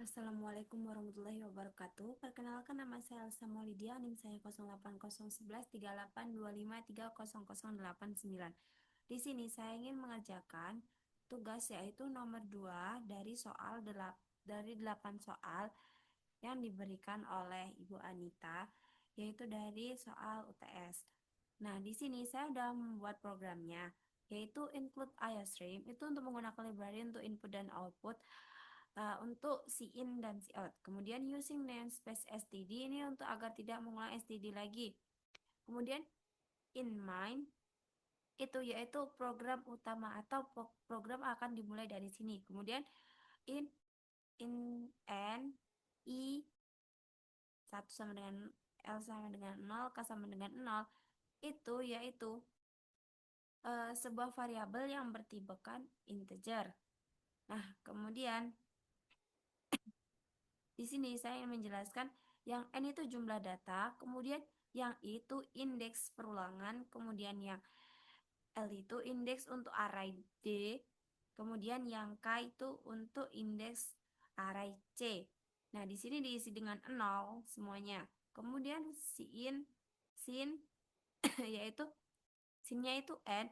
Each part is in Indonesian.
Assalamualaikum warahmatullahi wabarakatuh. Perkenalkan, nama saya Elsa Maulidia, NIM saya 0801113825300089. Di sini saya ingin mengerjakan tugas yaitu nomor 2 dari 8 soal yang diberikan oleh Ibu Anita, yaitu dari soal UTS. Nah, di sini saya sudah membuat programnya, yaitu include IOStream, itu untuk menggunakan library untuk input dan output, untuk si in dan si out. Kemudian using namespace std ini untuk agar tidak mengulang std lagi. Kemudian in mind itu yaitu program utama atau program akan dimulai dari sini. Kemudian in n i 1 sama dengan L sama dengan 0, K sama dengan 0, itu yaitu sebuah variabel yang bertipekan integer. Nah, kemudian di sini saya ingin menjelaskan yang N itu jumlah data, kemudian yang I itu indeks perulangan, kemudian yang L itu indeks untuk array D, kemudian yang K itu untuk indeks array C. Nah, di sini diisi dengan 0 semuanya. Kemudian sin yaitu sinnya itu N,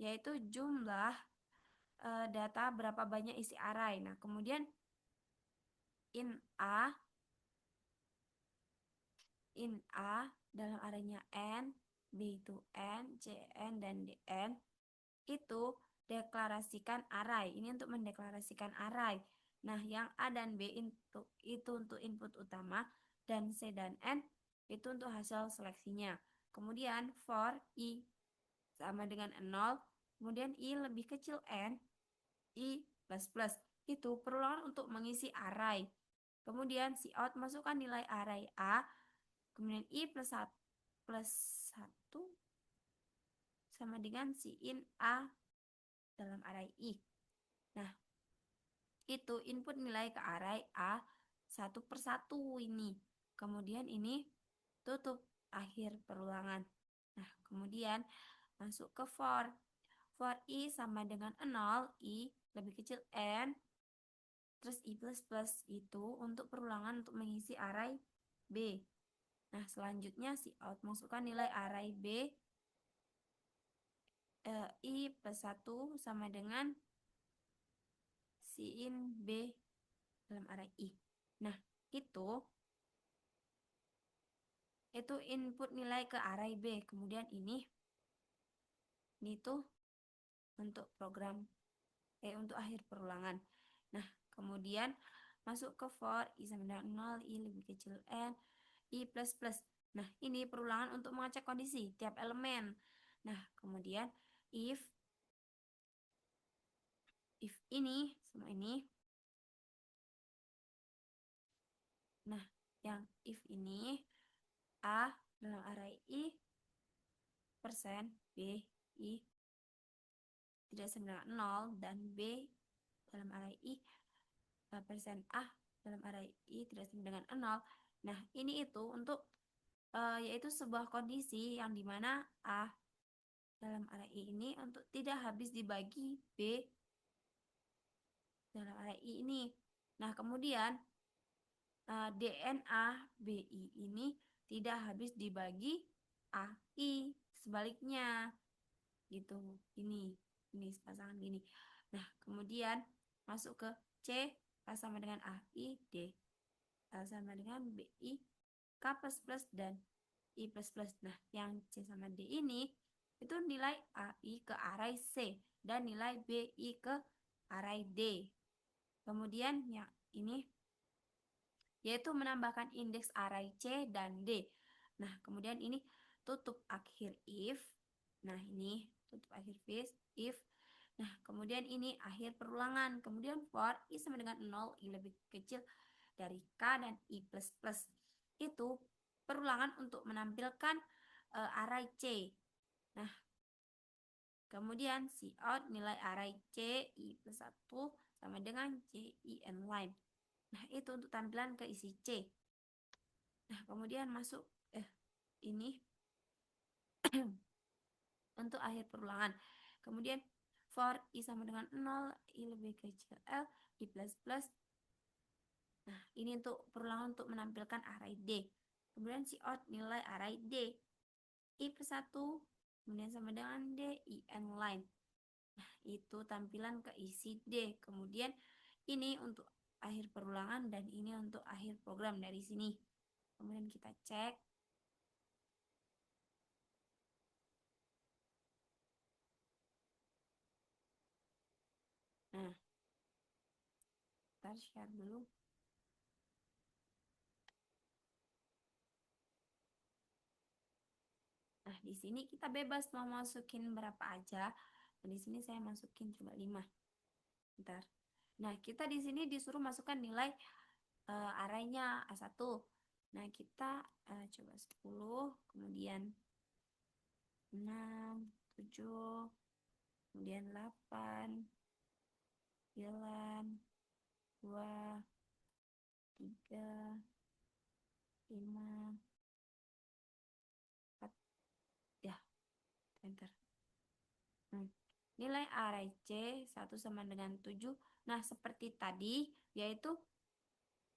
yaitu jumlah data berapa banyak isi array. Nah, kemudian in A dalam arraynya N, B itu N, Cn, dan Dn, itu deklarasikan array. Ini untuk mendeklarasikan array. Nah, yang A dan B itu untuk input utama, dan C dan N itu untuk hasil seleksinya. Kemudian for I sama dengan 0, kemudian I lebih kecil N, I plus plus, itu perulangan untuk mengisi array. Kemudian si out masukkan nilai array A, kemudian I plus 1 sama dengan si in A dalam array I. Nah, itu input nilai ke array A satu per satu ini. Kemudian ini tutup akhir perulangan. Nah, kemudian masuk ke for. For I sama dengan 0, I lebih kecil N, terus I plus plus, itu untuk perulangan untuk mengisi array B. Nah, selanjutnya si out masukkan nilai array B, I plus 1 sama dengan si in B dalam array I. Nah, itu input nilai ke array B. Kemudian ini tuh untuk program untuk akhir perulangan. Nah, kemudian masuk ke for I sama dengan 0, I lebih kecil N, I plus plus. Nah, ini perulangan untuk mengecek kondisi tiap elemen. Nah, kemudian if ini semua ini. Nah, yang if ini A dalam array I persen B I tidak sama dengan 0, dan B dalam array I persen A dalam array I tidak sama dengan 0. Nah, ini itu untuk yaitu sebuah kondisi yang dimana A dalam array I ini untuk tidak habis dibagi B dalam array I ini. Nah, kemudian DNA BI ini tidak habis dibagi AI, sebaliknya gitu. Ini pasangan gini. Nah, kemudian masuk ke C, K sama dengan AI, D sama dengan BI, K plus plus, dan I plus plus. Nah, yang C sama D ini itu nilai AI ke array C dan nilai BI ke array D. Kemudian yang ini yaitu menambahkan indeks array C dan D. Nah, kemudian ini tutup akhir if. Nah, ini tutup akhir if. Nah, kemudian ini akhir perulangan. Kemudian for I sama dengan 0, I lebih kecil dari K dan I plus plus. Itu perulangan untuk menampilkan array C. Nah, kemudian cout nilai array C I plus 1 sama dengan C I n line. Nah, itu untuk tampilan keisi C. Nah, kemudian masuk ini untuk akhir perulangan. Kemudian for I sama dengan 0, I lebih kecil L, I plus plus, Nah, ini untuk perulangan untuk menampilkan array D. Kemudian cout nilai array D. I plus 1, kemudian sama dengan D, IN line. Nah, itu tampilan keisi D. Kemudian ini untuk akhir perulangan dan ini untuk akhir program dari sini. Kemudian kita cek. Nah, kita share dulu. Nah, di sini kita bebas mau masukin berapa aja. Nah, di sini saya masukin cuma 5. Bentar. Nah, kita di sini disuruh masukkan nilai arraynya A1. Nah, kita coba 10, kemudian 6, 7, kemudian 8, 9, 2, 3, 5, 4, ya, enter. Nilai array C 1 sama dengan 7. Nah, seperti tadi, yaitu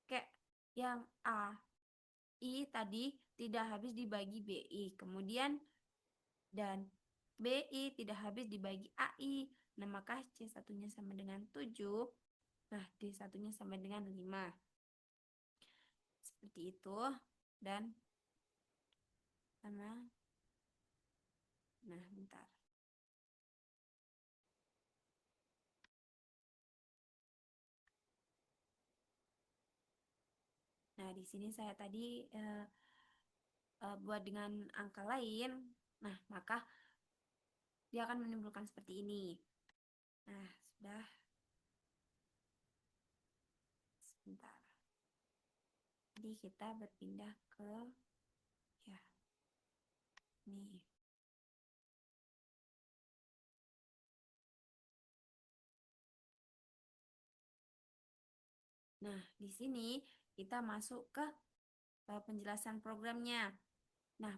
kayak yang A, I tadi tidak habis dibagi BI. Kemudian, dan BI tidak habis dibagi AI. Nah, maka C satunya sama dengan 7. Nah, D satunya sama dengan 5. Seperti itu. Dan sama. Nah, bentar. Nah, di sini saya tadi buat dengan angka lain. Nah, maka dia akan menimbulkan seperti ini. Nah, sudah. Sebentar. Jadi kita berpindah ke ya nih. Nah, di sini kita masuk ke penjelasan programnya. Nah,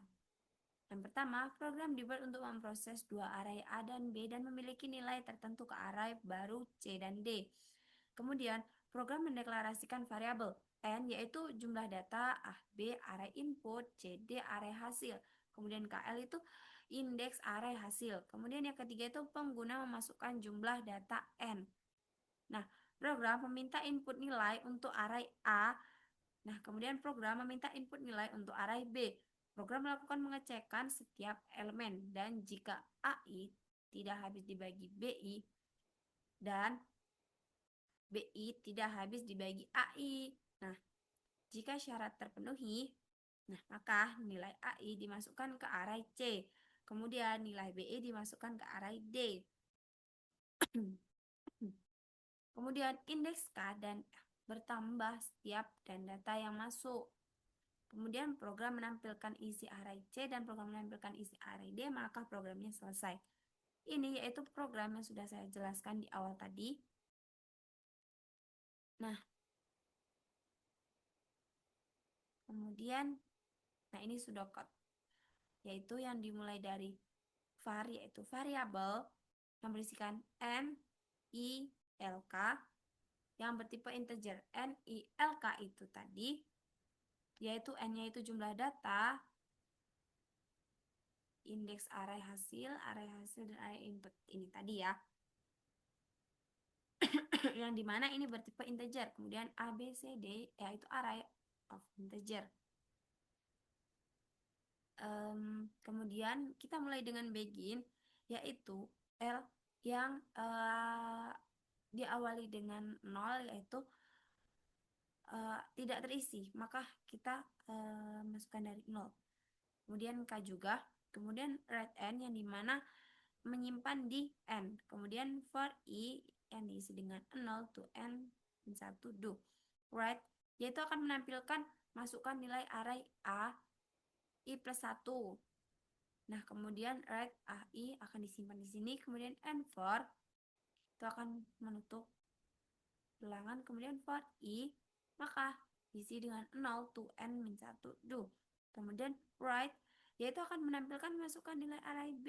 yang pertama, program dibuat untuk memproses dua array A dan B dan memiliki nilai tertentu ke array baru C dan D. Kemudian, program mendeklarasikan variabel N yaitu jumlah data, A, B array input, C, D array hasil. Kemudian KL itu indeks array hasil. Kemudian yang ketiga itu pengguna memasukkan jumlah data N. Nah, program meminta input nilai untuk array A. Nah, kemudian program meminta input nilai untuk array B. Program melakukan pengecekan setiap elemen dan jika AI tidak habis dibagi BI dan BI tidak habis dibagi AI. Nah, jika syarat terpenuhi, nah maka nilai AI dimasukkan ke array C. Kemudian nilai BI dimasukkan ke array D. Kemudian indeks K dan F bertambah setiap dan data yang masuk. Kemudian program menampilkan isi array C dan program menampilkan isi array D, maka programnya selesai. Ini yaitu program yang sudah saya jelaskan di awal tadi. Nah, kemudian, nah ini sudah code, yaitu yang dimulai dari var, yaitu variabel yang berisikan N, I, L, K, yang bertipe integer. N, I, L, K itu tadi, yaitu N-nya itu jumlah data, indeks array hasil, dan array input ini tadi ya. Yang dimana ini bertipe integer. Kemudian A, B, C, D yaitu array of integer. Kemudian kita mulai dengan begin, yaitu L yang diawali dengan 0 yaitu tidak terisi, maka kita masukkan dari 0. Kemudian K juga, kemudian write N yang dimana menyimpan di N. Kemudian for I yang diisi dengan 0 to N 1 do. Write yaitu akan menampilkan masukkan nilai array A I plus 1. Nah, kemudian write AI akan disimpan di sini. Kemudian N for itu akan menutup ulangan. Kemudian for I maka diisi dengan 0 to N min 1 do. Kemudian write yaitu akan menampilkan masukkan nilai array B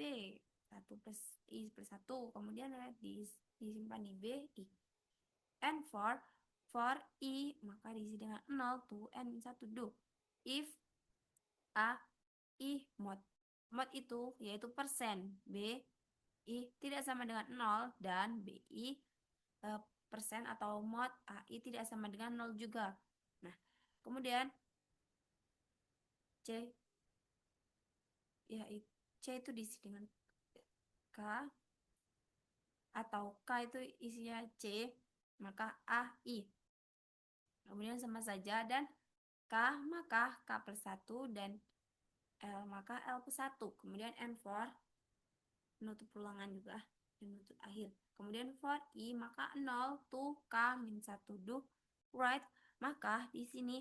1 plus I plus 1. Kemudian disimpan di B I. And for for I, maka diisi dengan 0 to N min 1 do. If A, I mod. Mod itu yaitu persen. B, I tidak sama dengan 0 dan BI persen atau mod AI tidak sama dengan 0 juga. Nah, kemudian C, ya C itu diisi dengan K, atau K itu isinya C, maka AI. Kemudian sama saja, dan K maka K plus 1, dan L maka L plus 1. Kemudian N for penutup ulangan juga, penutup akhir. Kemudian for I maka 0 to K min 1 do right, maka di sini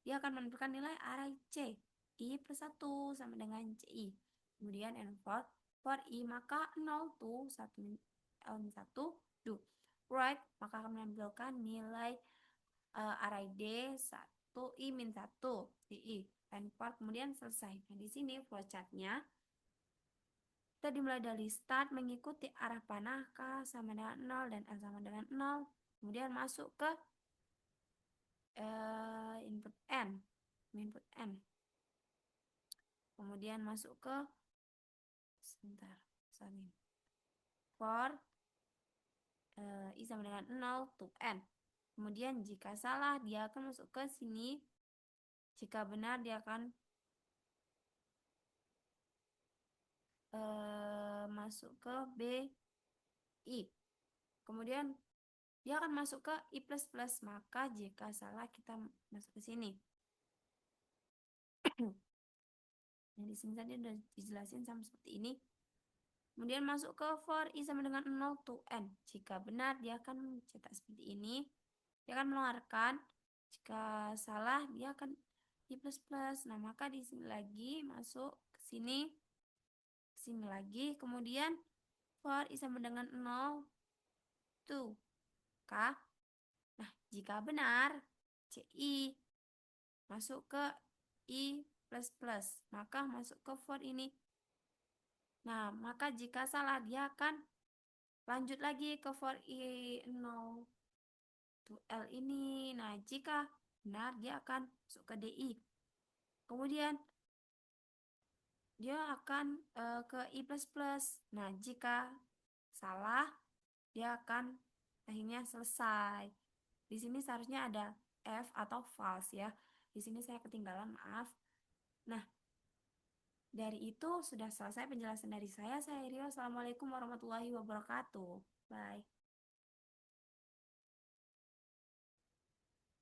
dia akan menentukan nilai array C. I plus 1 sama dengan CI. Kemudian N for I maka 0 to 1 min, L min 1 do right, maka akan menampilkan nilai array D 1 I min 1 DI. N for kemudian selesai. Nah, di sini flowchartnya kita dimulai dari start mengikuti arah panah K sama dengan 0 dan L sama dengan 0. Kemudian masuk ke input N. Kemudian masuk ke for I sama dengan 0 to N. Kemudian jika salah dia akan masuk ke sini. Jika benar dia akan masuk ke B, I. Kemudian dia akan masuk ke I++, maka jika salah kita masuk ke sini. Nah, di sini tadi udah dijelasin sama seperti ini. Kemudian masuk ke for I sama dengan 0 to N. Jika benar dia akan cetak seperti ini. Dia akan mengeluarkan. Jika salah dia akan I++. Nah, maka di sini lagi masuk ke sini. Sini lagi, kemudian for I sama dengan 0 to K. Nah, jika benar CI masuk ke I++, maka masuk ke for ini. Nah, maka jika salah dia akan lanjut lagi ke for I 0 to L ini. Nah, jika benar dia akan masuk ke DI. Kemudian dia akan ke I++. Nah, jika salah dia akan akhirnya selesai. Di sini seharusnya ada F atau false ya. Di sini saya ketinggalan, maaf. Nah, dari itu sudah selesai penjelasan dari saya. Saya Rio. Assalamualaikum warahmatullahi wabarakatuh. Bye.